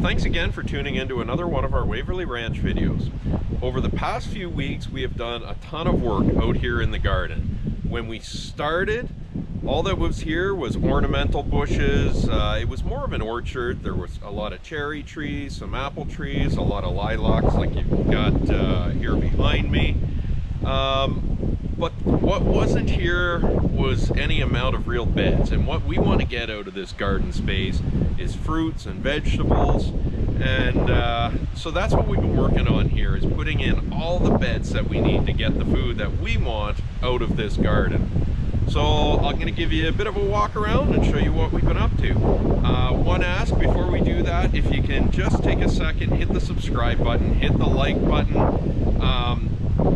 thanks again for tuning into another one of our Waverly Ranch videos. Over the past few weeks, we have done a ton of work out here in the garden. When we started, all that was here was ornamental bushes. It was more of an orchard. There was a lot of cherry trees, some apple trees, a lot of lilacs like you've got here behind me. But what wasn't here was any amount of real beds, and what we want to get out of this garden space is fruits and vegetables, and so that's what we've been working on here, is putting in all the beds that we need to get the food that we want out of this garden. So I'm going to give you a bit of a walk around and show you what we've been up to. One ask before we do that, if you can just take a second, hit the subscribe button, hit the like button.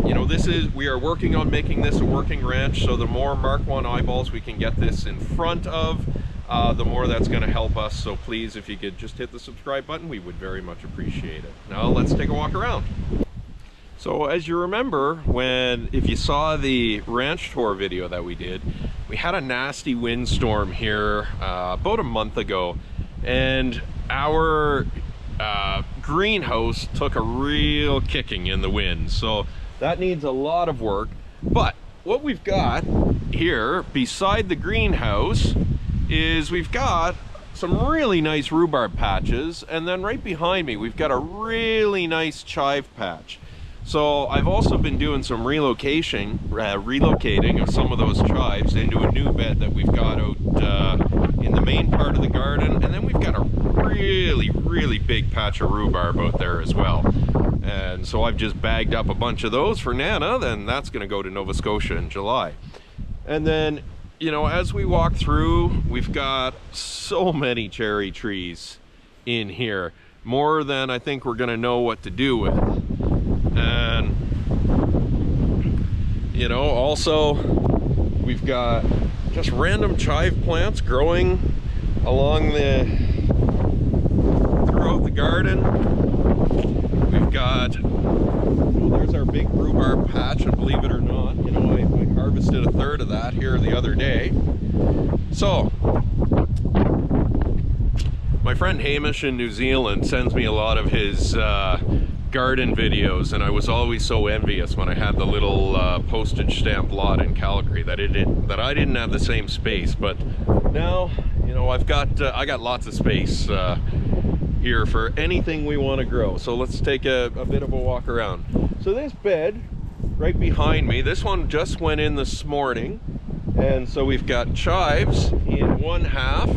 You know, we are working on making this a working ranch, so the more Mark 1 eyeballs we can get this in front of, the more that's going to help us. So please, if you could just hit the subscribe button, we would very much appreciate it. Now let's take a walk around. So as you remember, if you saw the ranch tour video that we did, we had a nasty windstorm here about a month ago, and our greenhouse took a real kicking in the wind. So that needs a lot of work. But what we've got here beside the greenhouse is we've got some really nice rhubarb patches, and then right behind me we've got a really nice chive patch. So I've also been doing some relocating of some of those chives into a new bed that we've got out in the main part of the garden, and then we've got a really big patch of rhubarb out there as well. And so I've just bagged up a bunch of those for Nana, then that's going to go to Nova Scotia in July. And then, you know, as we walk through, we've got so many cherry trees in here, more than I think we're going to know what to do with. And, you know, also we've got just random chive plants growing along throughout the garden. We've got, well, there's our big rhubarb patch, and believe it or not, you know, I harvested a third of that here the other day. So my friend Hamish in New Zealand sends me a lot of his garden videos, and I was always so envious when I had the little postage stamp lot in Calgary that I didn't have the same space. But now, you know, I got lots of space here for anything we want to grow. So let's take a bit of a walk around. So this bed right behind me, this one just went in this morning, and so we've got chives in one half,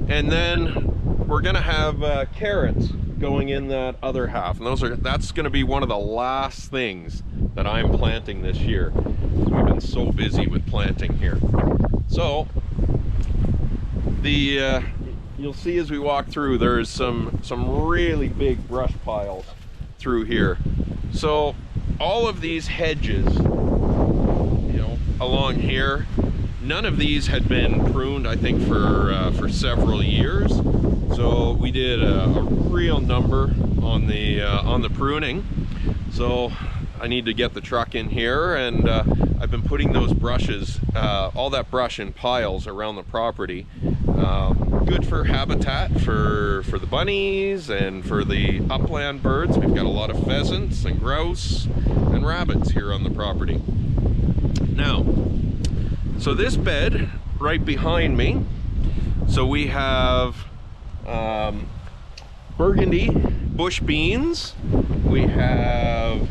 and then we're gonna have carrots going in that other half, and that's going to be one of the last things that I'm planting this year. We've been so busy with planting here. So you'll see as we walk through, there's some really big brush piles through here. So all of these hedges, you know, along here, none of these had been pruned, I think, for several years. So we did a real number on the pruning. So I need to get the truck in here, and I've been putting those brushes, all that brush in piles around the property. Good for habitat for the bunnies and for the upland birds. We've got a lot of pheasants and grouse and rabbits here on the property. Now, so this bed right behind me, so we have burgundy bush beans. We have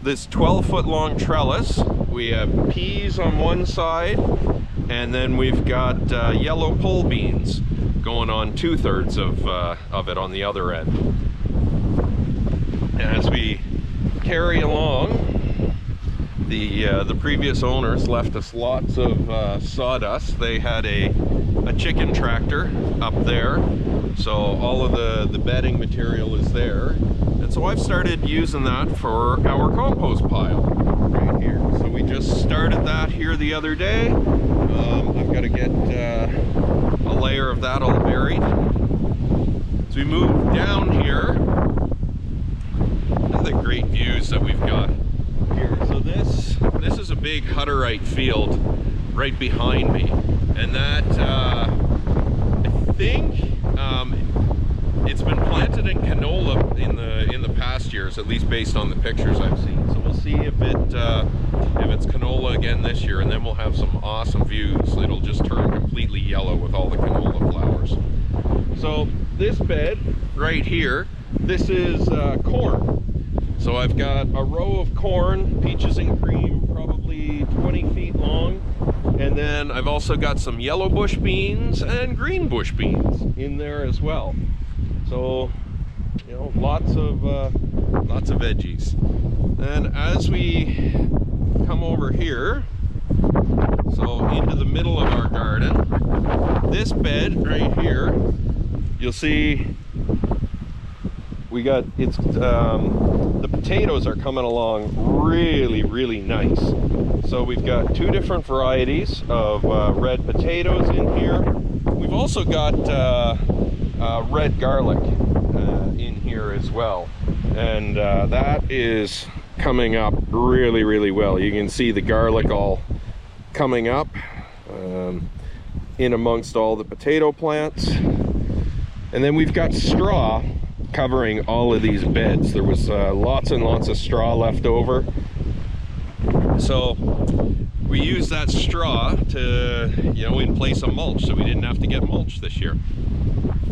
this 12-foot long trellis. We have peas on one side, and then we've got yellow pole beans going on 2/3 of it on the other end. As we carry along, the previous owners left us lots of sawdust. They had a chicken tractor up there, so all of the bedding material is there, and so I've started using that for our compost pile right here. So we just started that here the other day. I've got to get a layer of that all buried. As we move down here, look at the great views that we've got here. So this is a big Hutterite field right behind me, and that I think it's been years, at least based on the pictures I've seen. So we'll see if it's canola again this year, and then we'll have some awesome views. It'll just turn completely yellow with all the canola flowers. So this bed right here, this is corn. So I've got a row of corn, peaches and cream, probably 20 feet long. And then I've also got some yellow bush beans and green bush beans in there as well. So, you know, lots of veggies. And as we come over here, so into the middle of our garden, this bed right here, you'll see we got, the potatoes are coming along really nice. So we've got two different varieties of red potatoes in here. We've also got red garlic in here as well. And that is coming up really well. You can see the garlic all coming up in amongst all the potato plants. And then we've got straw covering all of these beds. There was lots and lots of straw left over. So we used that straw to, you know, in place of mulch, so we didn't have to get mulch this year.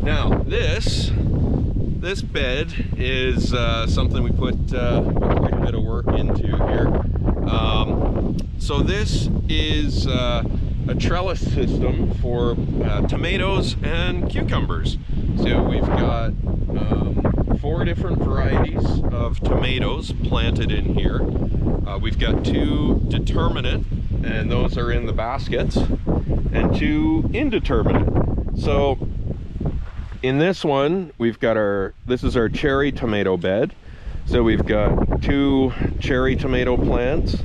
Now this bed is something we put quite a bit of work into here. So this is a trellis system for tomatoes and cucumbers. So we've got 4 different varieties of tomatoes planted in here. We've got 2 determinate, and those are in the baskets, and 2 indeterminate. So in this one, we've got this is our cherry tomato bed. So we've got 2 cherry tomato plants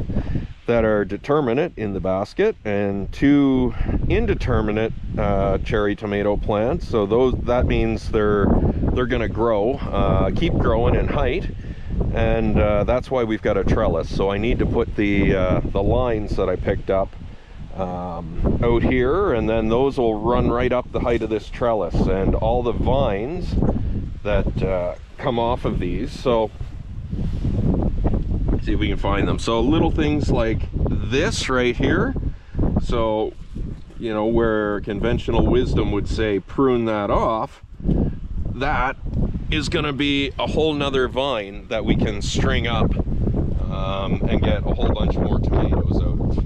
that are determinate in the basket, and 2 indeterminate cherry tomato plants. So that means they're going to grow, keep growing in height, and that's why we've got a trellis. So I need to put the lines that I picked up out here, and then those will run right up the height of this trellis, and all the vines that come off of these. So see if we can find them. So little things like this right here. So, you know, where conventional wisdom would say prune that off, that is going to be a whole nother vine that we can string up and get a whole bunch more tomatoes out of.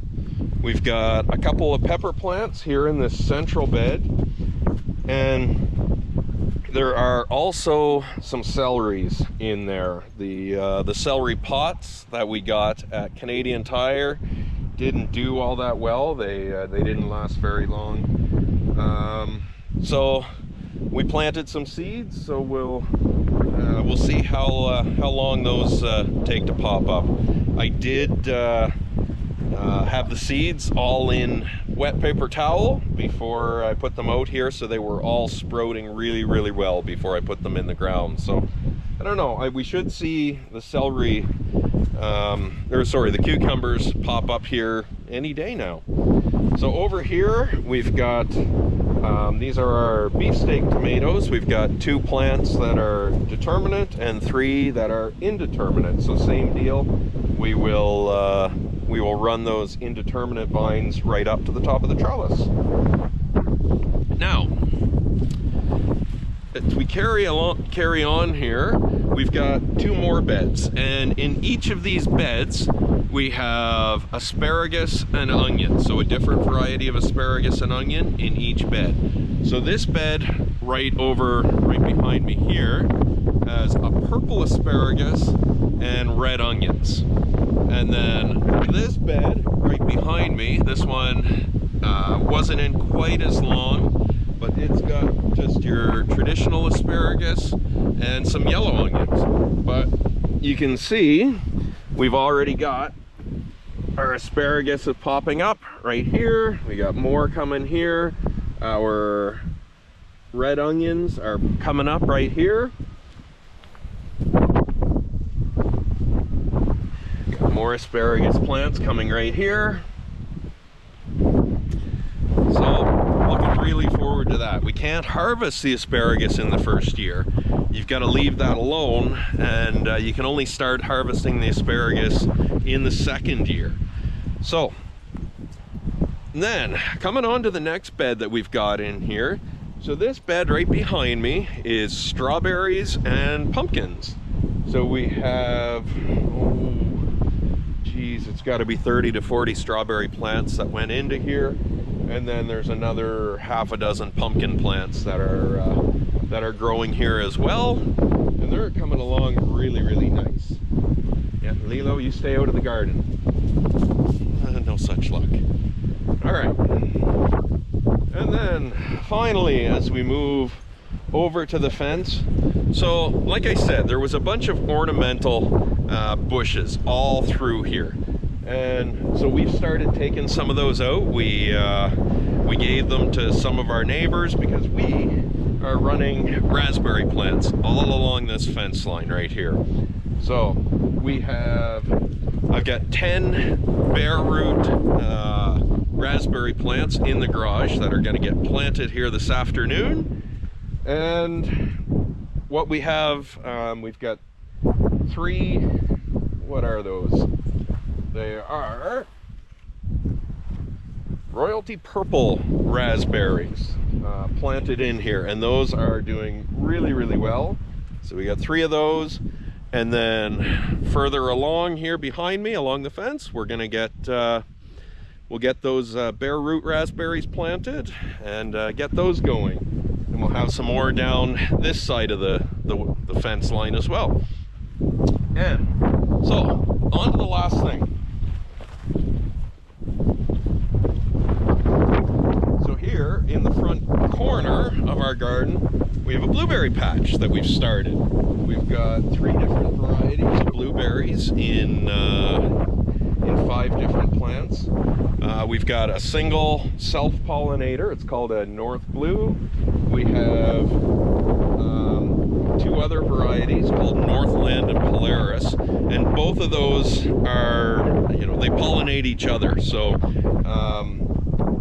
We've got a couple of pepper plants here in this central bed, and there are also some celeries in there. The celery pots that we got at Canadian Tire didn't do all that well. They didn't last very long. So we planted some seeds. So we'll see how long those take to pop up. I did have the seeds all in wet paper towel before I put them out here, so they were all sprouting really well before I put them in the ground. So I don't know, we should see the celery the cucumbers pop up here any day now. So over here we've got these are our beefsteak tomatoes. We've got 2 plants that are determinate and 3 that are indeterminate. So same deal, we will run those indeterminate vines right up to the top of the trellis. Now, as we carry on here, we've got 2 more beds, and in each of these beds we have asparagus and onion. So a different variety of asparagus and onion in each bed. So this bed right behind me here has a purple asparagus and red onions. And then this bed right behind me, this one wasn't in quite as long, but it's got just your traditional asparagus and some yellow onions. But you can see we've already got our asparagus is popping up right here. We got more coming here. Our red onions are coming up right here. Got more asparagus plants coming right here. So looking really forward to that. We can't harvest the asparagus in the first year. You've got to leave that alone, and you can only start harvesting the asparagus in the second year. So then coming on to the next bed that we've got in here. So this bed right behind me is strawberries and pumpkins. So we have, oh geez, it's got to be 30 to 40 strawberry plants that went into here, and then there's another half a dozen pumpkin plants that are growing here as well, and they're coming along really nice. Yeah, Lilo, you stay out of the garden. No such luck. All right, and then finally, as we move over to the fence, so like I said, there was a bunch of ornamental bushes all through here, and so we've started taking some of those out. We gave them to some of our neighbors because we are running raspberry plants all along this fence line right here. So I've got 10 bare root raspberry plants in the garage that are going to get planted here this afternoon. And what we have, we've got 3, what are those? They are royalty purple raspberries planted in here, and those are doing really well. So we got 3 of those, and then further along here behind me along the fence, we're gonna get we'll get those bare root raspberries planted and get those going, and we'll have some more down this side of the fence line as well. And so on to the last thing. So here in the front corner of our garden, we have a blueberry patch that we've started. We've got 3 different varieties of blueberries in 5 different plants. We've got a single self-pollinator. It's called a North Blue. We have 2 other varieties called Northland and Polaris, and both of those are, you know, they pollinate each other. So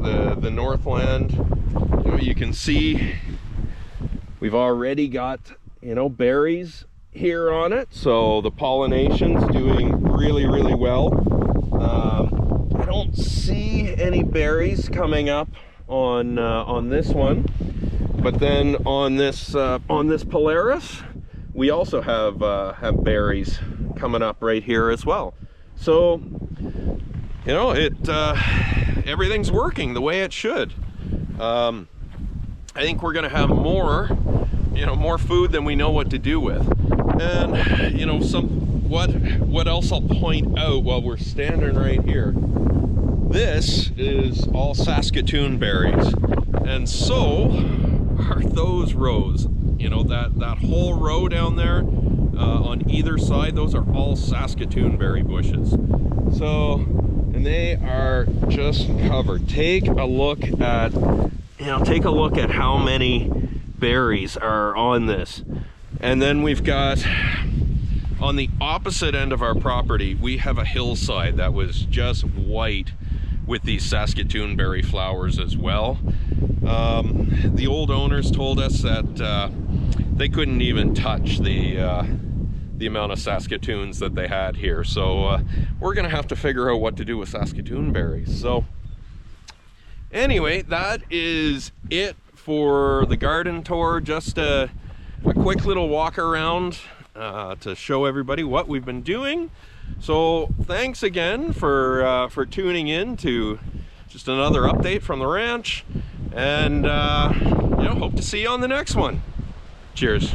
the Northland, you know, you can see we've already got, you know, berries here on it, so the pollination's doing really well. I don't see any berries coming up on this one, but then on this Polaris, we also have berries coming up right here as well. So, you know, everything's working the way it should. I think we're gonna have more, you know, more food than we know what to do with. And, you know, what else I'll point out while we're standing right here, this is all Saskatoon berries, and so are those rows. You know, that whole row down there on either side, those are all Saskatoon berry bushes. So, and they are just covered. Take a look at, you know, take a look at how many berries are on this. And then we've got, on the opposite end of our property, we have a hillside that was just white with these Saskatoon berry flowers as well. The old owners told us that they couldn't even touch the amount of Saskatoons that they had here. So we're gonna have to figure out what to do with Saskatoon berries. So anyway, that is it for the garden tour. Just a quick little walk around to show everybody what we've been doing. So thanks again for tuning in to just another update from the ranch, and you know, hope to see you on the next one. Cheers.